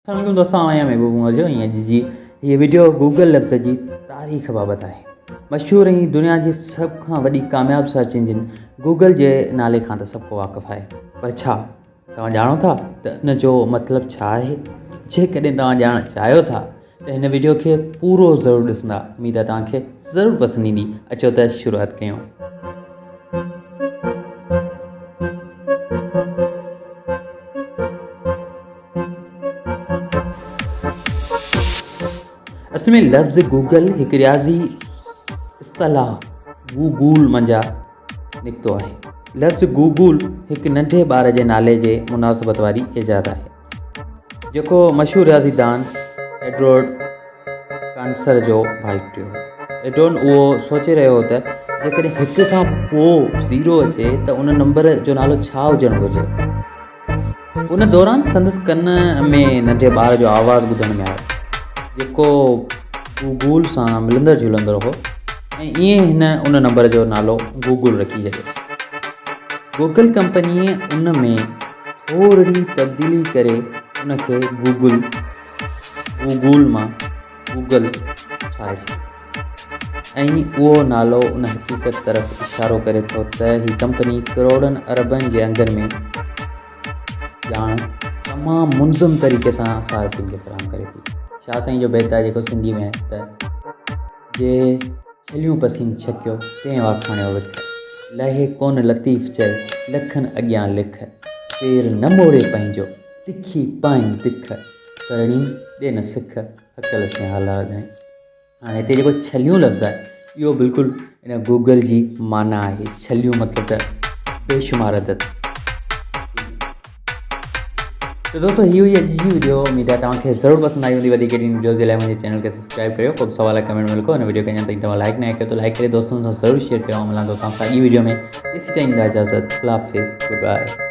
अस्सलामुअलैकुम दोस्तों, आया महबूब मौजो जी। ये वीडियो गूगल लफ़्ज़ जी तारीख़ बाबत है। मशहूर ऐं दुनिया जी सब खां वॾी कामयाब सर्च इंजिन गूगल जे नाले खां त सबको वाक़िफ़ आहे, पर छा तव्हां ॼाणो था त इन जो मतिलबु छा आहे? जेकॾहिं तव्हां ॼाणणु चाहियो था त हिन वीडियो खे पूरो ज़रूरु ॾिसंदा। उमेद आहे तव्हांखे ज़रूरु पसंदि ईंदी। अचो त शुरूआति कयूं। असल में लफ़्ज़ गूगल हिकु रियाज़ी इस्तलाह गूगल मंझां निकितो आहे। लफ़्ज़ गूगल हिकु नंढे ॿार जे नाले जे मुनासिबत वारी इजाद आहे, जेको मशहूरु रियाज़ीदान एडवर्ड कांसर जो भाइटियो हो। एडवर्ड उहो सोचे रहियो हो त जेकॾहिं हिक खां पोइ ज़ीरो अचे त उन नंबर जो नालो छा हुजणु घुरिजे। उन दौरान संदसि कन में नंढे ॿार जो आवाज़ु ॿुधण में आयो, जेको गूगल सां मिलंदड़ जुलंदड़ हो, ऐं ईअं हिन उन नंबर जो नालो गूगल रखी छॾियो। गूगल कंपनीअ उन में थोरी तब्दीली करे उनखे गूगल मां गूगल ठाहे छॾियो, ऐं उहो नालो उन हक़ीक़त तरफ़ इशारो करे थो त हीअ कंपनी करोड़नि अरबनि जे अंगनि में ॼाण तमामु मुनज़म तरीक़े सां सार्फ़िन खे फ़राहम करे थी। शाह साईं जो बैत आहे जेको सिंधी में आहे त जे छलियूं पसीन छकियो तंहिं वाखाणियो विख, लहे कोन लतीफ़ चए लखनि अॻियां लिख, पेर न मोड़े पंहिंजो तिखी पाइन तिख, सरणी ॾे न सिख हकल से हाला ॻाए। हाणे हिते जेको छलियूं लफ़्ज़ आहे इहो बिल्कुलु इन गूगल जी माना आहे। छलियूं मतिलबु त बेशुमार अदद। तो दोस्तों ही हुई अॼु जी वीडियो। उमेद आहे तव्हांखे ज़रूरु पसंदि आई हूंदी। वधीक वीडियोज़ जे लाइ मुंहिंजे चैनल खे सब्सक्राइब करियो। को बि सुवाल कमेंट में लिखो। हिन वीडियो खे अञा ताईं तव्हां लाइक न कयो त लाइक करे दोस्तनि सां ज़रूरु शेयर कयो। मिलंदो तव्हां सां अॻी वीडियो में। तेसीं ताईं इजाज़त। अल्लाह हाफ़िज़, गुड बाय।